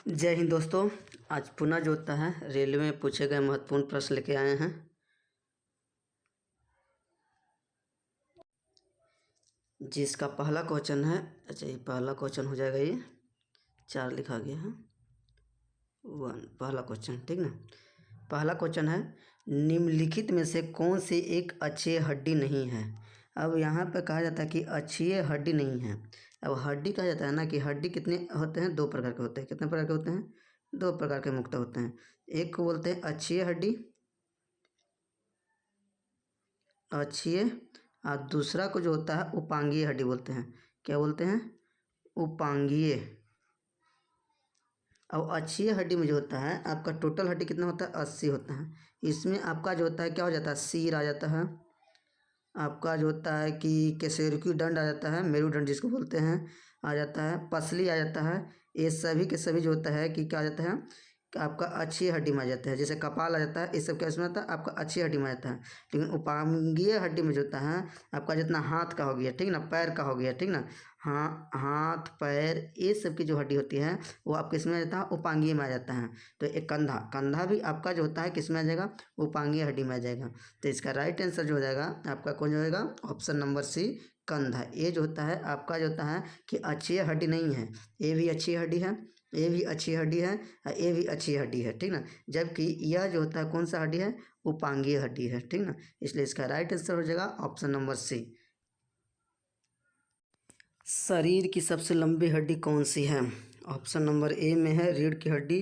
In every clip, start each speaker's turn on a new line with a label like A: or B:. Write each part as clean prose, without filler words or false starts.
A: जय हिंद दोस्तों। आज पुनः जो होता है रेलवे में पूछे गए महत्वपूर्ण प्रश्न लेके आए हैं। जिसका पहला क्वेश्चन है, अच्छा ये पहला क्वेश्चन हो जाएगा, ये 4 लिखा गया है 1 पहला क्वेश्चन, ठीक ना। पहला क्वेश्चन है, निम्नलिखित में से कौन सी एक अक्षीय हड्डी नहीं है। अब यहाँ पर कहा जाता है कि अक्षीय हड्डी नहीं है। अब हड्डी कहा जाता है ना कि हड्डी कितने होते हैं, 2 प्रकार के होते हैं। कितने प्रकार के होते हैं? 2 प्रकार के मुक्त होते हैं। एक को बोलते हैं अक्षीय हड्डी, अक्षीय, और दूसरा को जो होता है उपांगीय हड्डी बोलते हैं। क्या बोलते हैं? उपांगीय। अब अक्षीय हड्डी में जो होता है आपका टोटल हड्डी कितना होता है? 80 होता है। इसमें आपका जो होता है क्या हो जाता है? सिर आ जाता है, आपका जो होता है कि कशेरुकी दंड आ जाता है, मेरुदंड जिसको बोलते हैं आ जाता है, पसली आ जाता है। ये सभी के सभी जो होता है कि क्या आ जाता है कि आपका अक्षीय हड्डी में आ जाता है। जैसे कपाल आ जाता है, इस सब क्या इसमें आता है? आपका अक्षीय हड्डी में आ जाता है। लेकिन उपांगीय हड्डी में जो होता है आपका जितना हाथ का हो गया, ठीक ना, पैर का हो गया, ठीक ना, हाँ, हाथ पैर ये सब की जो हड्डी होती है वो आपके इसमें आ जाता है, उपांगीय में आ जाता है। तो एक कंधा, कंधा भी आपका जो होता है किस में आ जाएगा? उपांगीय हड्डी में आ जाएगा। तो इसका राइट आंसर जो हो जाएगा आपका कौन जो होगा? ऑप्शन नंबर सी, कंधा। ये जो होता है आपका जो होता है कि अक्षीय हड्डी नहीं है। ये भी अच्छी हड्डी है, ये भी अच्छी हड्डी है, और ये भी अच्छी हड्डी है, ठीक ना। जबकि यह जो होता है कौन सा हड्डी है? उपांगीय हड्डी है, ठीक ना। इसलिए इसका राइट आंसर हो जाएगा ऑप्शन नंबर सी। शरीर की सबसे लंबी हड्डी कौन सी है? ऑप्शन नंबर ए में है रीढ़ की हड्डी,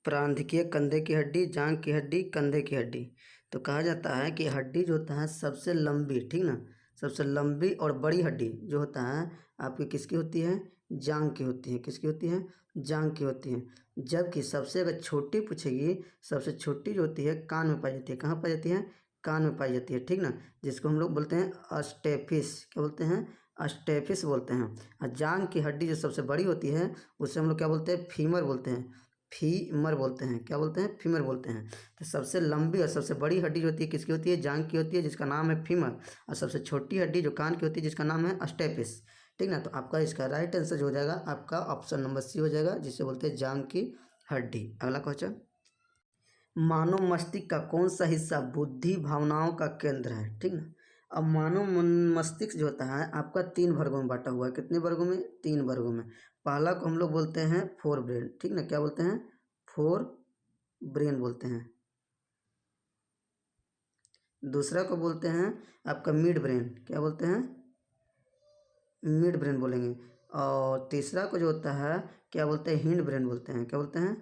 A: प्रांधिकीय कंधे की हड्डी, जांघ की हड्डी, कंधे की हड्डी। तो कहा जाता है कि हड्डी जो होता है सबसे लंबी, ठीक ना, सबसे लंबी और बड़ी हड्डी जो होता है आपकी किसकी होती है? जांघ की होती है। किसकी होती है? जांघ की होती है। जबकि सबसे अगर छोटी पूछेगी, सबसे छोटी जो होती है कान में पाई जाती है। कहाँ पाई जाती है? कान में पाई जाती है, ठीक ना, जिसको हम लोग बोलते हैं अस्टेफिस। क्या बोलते हैं? अस्टेफिस बोलते हैं। और जांघ की हड्डी जो सबसे बड़ी होती है उसे हम लोग क्या बोलते हैं? फीमर बोलते हैं, फीमर बोलते हैं। क्या बोलते हैं? फीमर बोलते हैं। तो सबसे लंबी और सबसे बड़ी हड्डी जो होती है किसकी होती है? जांघ की होती है, जिसका नाम है फीमर। और सबसे छोटी हड्डी जो कान की होती है जिसका नाम है अस्टेपिस, ठीक ना। तो आपका इसका राइट आंसर जो हो जाएगा आपका ऑप्शन नंबर सी हो जाएगा, जिसे बोलते हैं जांघ की हड्डी। अगला क्वेश्चन, मानव मस्तिष्क का कौन सा हिस्सा बुद्धि भावनाओं का केंद्र है? ठीक ना। अब मानव मस्तिष्क जो होता है आपका 3 वर्गों में बांटा हुआ है। कितने वर्गों में? 3 वर्गों में। पहला को हम लोग बोलते हैं फोर ब्रेन, ठीक ना। क्या बोलते हैं? फोर ब्रेन बोलते हैं। दूसरा को बोलते हैं आपका मिड ब्रेन। क्या बोलते हैं? मिड ब्रेन बोलेंगे। और तीसरा को जो होता है क्या बोलते हैं? हिंड ब्रेन बोलते हैं। क्या बोलते हैं?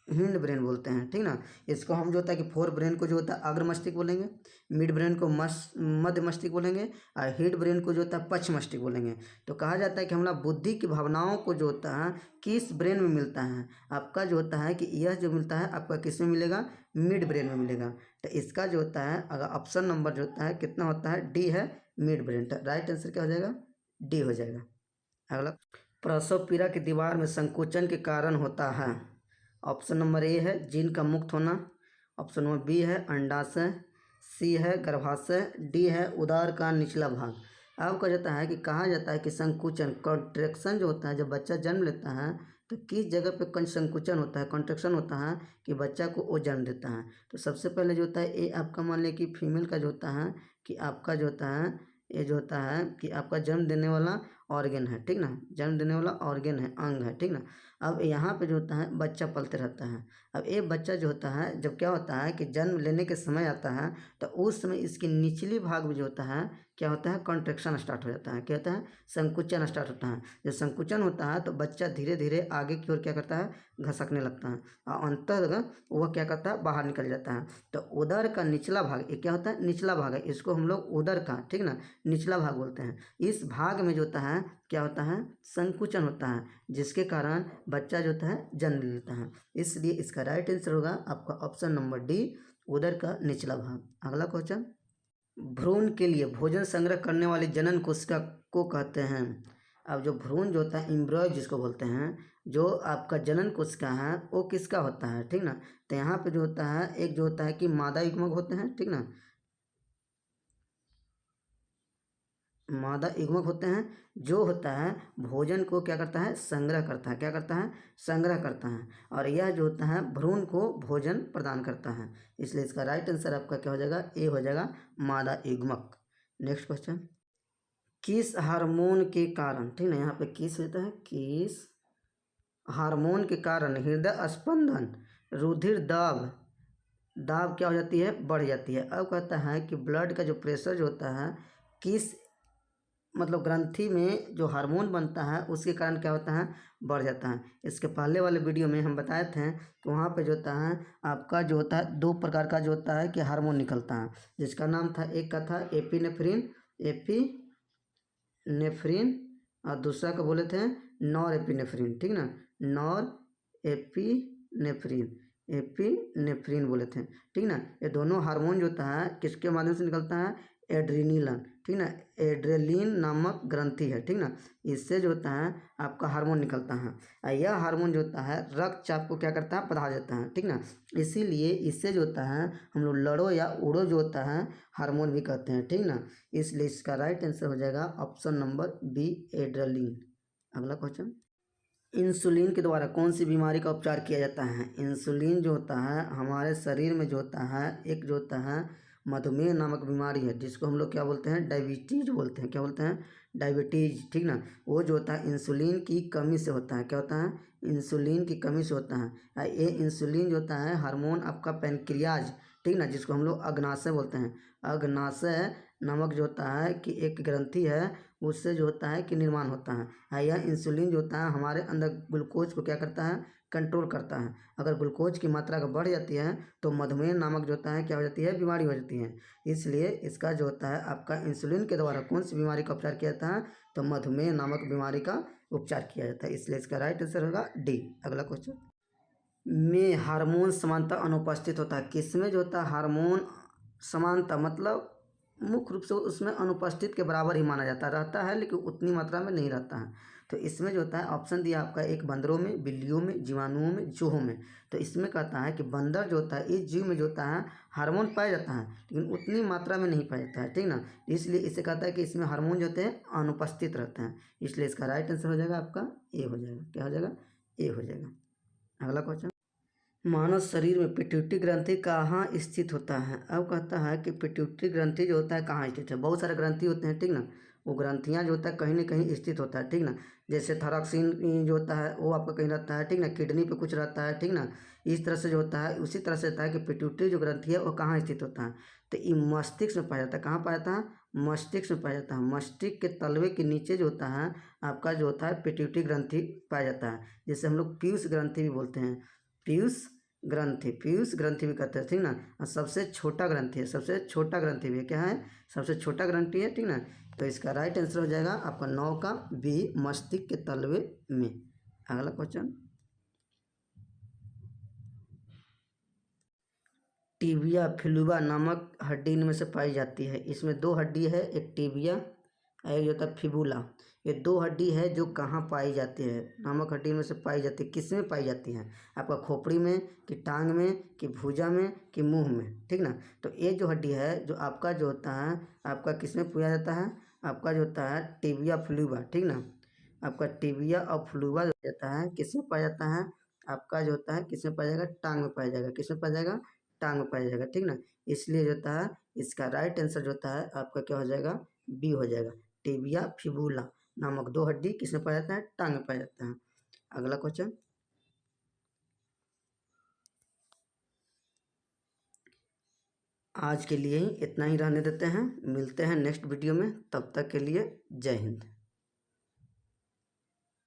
A: हिंड ब्रेन बोलते हैं, ठीक ना। इसको हम जो होता है कि फोर ब्रेन को जो होता है अग्र मस्तिष्क बोलेंगे, मिड ब्रेन को मध्य मस्तिष्क बोलेंगे, और हिंड ब्रेन को जो होता है पश्च मस्तिष्क बोलेंगे। तो कहा जाता है कि हमारा बुद्धि की भावनाओं को जो होता है किस ब्रेन में मिलता है? आपका जो होता है कि यह जो मिलता है आपका किस में मिलेगा? मिड ब्रेन में मिलेगा। तो इसका जो होता है अगर ऑप्शन नंबर जो होता है कितना होता है? डी है, मिड ब्रेन। तो राइट आंसर क्या हो जाएगा? डी हो जाएगा। अगला, प्रसव पीड़ा की दीवार में संकोचन के कारण होता है। ऑप्शन नंबर ए है जीन का मुक्त होना, ऑप्शन नंबर बी है अंडाशय, सी है गर्भाशय, डी है उदर का निचला भाग। अब कहा जाता है कि कहा जाता है कि संकुचन, कॉन्ट्रेक्शन जो होता है जब बच्चा जन्म लेता है तो किस जगह पे संकुचन होता है, कॉन्ट्रेक्शन होता है कि बच्चा को वो जन्म देता है। तो सबसे पहले जो होता है ये आपका मान लिया कि फीमेल का जो होता है कि आपका जो होता है ये जो होता है कि आपका जन्म देने वाला ऑर्गेन है, ठीक ना, जन्म देने वाला ऑर्गेन है, अंग है, ठीक ना। अब यहाँ पे जो होता है बच्चा पलते रहता है। अब ये बच्चा जो होता है जब क्या होता है कि जन्म लेने के समय आता है तो उस समय इसकी निचली भाग में जो होता है क्या होता है? कॉन्ट्रेक्शन स्टार्ट हो जाता है। क्या होता है? संकुचन स्टार्ट होता है। जब संकुचन होता है तो बच्चा धीरे धीरे आगे की ओर क्या करता है? घसकने लगता है, और अंततः वह क्या करता है? बाहर निकल जाता है। तो उदर का निचला भाग ये क्या होता है? निचला भाग है, इसको हम लोग उदर का, ठीक ना, निचला भाग बोलते हैं। इस भाग में जो होता है क्या होता है? संकुचन होता है, जिसके कारण बच्चा जो होता है जन्म लेता है। इसलिए इसका राइट आंसर होगा आपका ऑप्शन नंबर डी, उदर का निचला भाग। अगला क्वेश्चन, भ्रूण के लिए भोजन संग्रह करने वाली जनन कोशिका को कहते हैं। अब जो भ्रूण जो होता है एम्ब्रॉय जिसको बोलते हैं, जो आपका जनन कोशिका है वो किसका होता है? ठीक ना। तो यहाँ पे जो होता है एक जो होता है कि मादा युग्मक होते हैं, ठीक ना, मादा युग्मक होते हैं, जो होता है भोजन को क्या करता है, संग्रह करता है, क्या करता है, संग्रह करता है, और यह जो होता है भ्रूण को भोजन प्रदान करता है। इसलिए इसका राइट आंसर आपका क्या हो जाएगा, ए हो जाएगा, मादा युग्मक। नेक्स्ट क्वेश्चन, किस हार्मोन के कारण, ठीक ना, यहाँ पे किस होता है, किस हार्मोन के कारण हृदय स्पंदन, रुधिर दाब दाब क्या हो जाती है, बढ़ जाती है। अब कहता है कि ब्लड का जो प्रेशर जो होता है, किस मतलब ग्रंथि में जो हार्मोन बनता है उसके कारण क्या होता है, बढ़ जाता है। इसके पहले वाले वीडियो में हम बताए थे कि वहाँ पे जो होता है आपका जो होता है 2 प्रकार का जो होता है कि हार्मोन निकलता है, जिसका नाम था, एक का था एपिनेफ्रिन, एपिनेफ्रिन, और दूसरा का बोले थे नॉर एपिनेफ्रिन, ठीक ना, नॉर एपिनेफ्रिन, एपिनेफ्रिन बोले थे, ठीक ना। ये दोनों हार्मोन जो होता है किसके माध्यम से निकलता है, एड्रेनिलन, ठीक ना, एड्रेलिन नामक ग्रंथि है, ठीक ना, इससे जो होता है आपका हार्मोन निकलता है, और यह हार्मोन जो होता है रक्तचाप को क्या करता है, बढ़ा देता है, ठीक ना। इसीलिए इससे जो होता है हम लोग लड़ो या उड़ो जो होता है हार्मोन भी कहते हैं, ठीक ना। इसलिए इसका राइट आंसर हो जाएगा ऑप्शन नंबर बी, एड्रेलिन। अगला क्वेश्चन, इंसुलिन के द्वारा कौन सी बीमारी का उपचार किया जाता है। इंसुलिन जो होता है हमारे शरीर में जो होता है एक जो होता है मधुमेह नामक बीमारी है, जिसको हम लोग क्या बोलते हैं, डायबिटीज बोलते हैं, क्या बोलते हैं, डायबिटीज, ठीक ना। वो जो होता है इंसुलिन की कमी से होता है, क्या होता है, इंसुलिन की कमी से होता है। ये इंसुलिन जो होता है हार्मोन आपका पैनक्रियाज, ठीक ना, जिसको हम लोग अग्नाशय बोलते हैं, अग्नाशय नामक जो होता है कि एक ग्रंथि है, उससे जो होता है कि निर्माण होता है। यह इंसुलिन जो होता है हमारे अंदर ग्लूकोज को क्या करता है, कंट्रोल करता है। अगर ग्लूकोज की मात्रा का बढ़ जाती है तो मधुमेह नामक जो होता है क्या हो जाती है, बीमारी हो जाती है। इसलिए इसका जो होता है आपका इंसुलिन के द्वारा कौन सी बीमारी का उपचार किया जाता है, तो मधुमेह नामक बीमारी का उपचार किया जाता है। इसलिए इसका राइट आंसर होगा डी। अगला क्वेश्चन, में हार्मोन समानता अनुपस्थित होता है। किसमें जो होता है हार्मोन समानता मतलब मुख्य रूप से उसमें अनुपस्थित के बराबर ही माना जाता रहता है, लेकिन उतनी मात्रा में नहीं रहता है। तो इसमें जो होता है ऑप्शन दिया आपका, एक बंदरों में, बिल्लियों में, जीवाणुओं में, चूहों में। तो इसमें कहता है कि बंदर जो होता है इस जीव में जो होता है हार्मोन पाया जाता है, लेकिन उतनी मात्रा में नहीं पाया जाता है, ठीक ना। इसलिए इसे कहता है कि इसमें हार्मोन जो होते हैं अनुपस्थित रहते हैं। इसलिए इसका राइट आंसर हो जाएगा आपका ए हो जाएगा, क्या हो जाएगा, ए हो जाएगा। अगला क्वेश्चन, मानव शरीर में पिट्यूटरी ग्रंथि कहाँ स्थित होता है। अब कहता है कि पिट्यूटरी ग्रंथि जो होता है कहाँ स्थित है। बहुत सारे ग्रंथि होते हैं, ठीक ना, वो ग्रंथियाँ जो होता है कहीं ना कहीं स्थित होता है, ठीक ना। जैसे थायरॉक्सिन जो होता है वो आपका कहीं रहता है, ठीक ना, किडनी पे कुछ रहता है, ठीक ना। इस तरह से जो होता है उसी तरह से होता है कि पिट्यूटरी जो ग्रंथि है वो कहाँ स्थित होता है, तो ये मस्तिष्क में पाया जाता है। कहाँ पाया जाता है, मस्तिष्क में पाया जाता है। मस्तिष्क के तलवे के नीचे जो होता है आपका जो होता है पिट्यूटरी ग्रंथि पाया जाता है, जिसे हम लोग पीयूष ग्रंथि भी बोलते हैं, पीयूष ग्रंथि, पीयूष ग्रंथि भी कहते हैं, ठीक ना। और सबसे छोटा ग्रंथि है, सबसे छोटा ग्रंथि भी है, क्या है, सबसे छोटा ग्रंथि है, ठीक ना। तो इसका राइट आंसर हो जाएगा आपका 9 का बी, मस्तिष्क के तलवे में। अगला क्वेश्चन, टिबिया फ्लूबा नामक हड्डी इनमें से पाई जाती है। इसमें 2 हड्डी है, एक टिबिया और एक होता है फिबुला। ये 2 हड्डी है जो कहाँ पाई जाती है, नामक हड्डी में से पाई जाती है। किस में पाई जाती है, आपका खोपड़ी में, कि टांग में, कि भुजा में, कि मुंह में, ठीक ना। तो ये जो हड्डी है जो आपका जो होता है आपका किस में पाया जाता है, आपका जो होता है टिबिया फ्लूबा, ठीक ना। आपका टिबिया और फ्लूबा जो जाता है किस में पाया जाता है, आपका जो होता है किस में पाया जाएगा, टांग में पाया जाएगा। किस में पाया जाएगा, टांग में पाया जाएगा, ठीक ना। इसलिए जो होता है इसका राइट आंसर जो होता है आपका क्या हो जाएगा, बी हो जाएगा। टिबिया फिबुला नामक 2 हड्डी किसमें पाया जाता है, टांग में पाया जाता है। अगला क्वेश्चन, आज के लिए ही इतना ही रहने देते हैं, मिलते हैं नेक्स्ट वीडियो में, तब तक के लिए जय हिंद।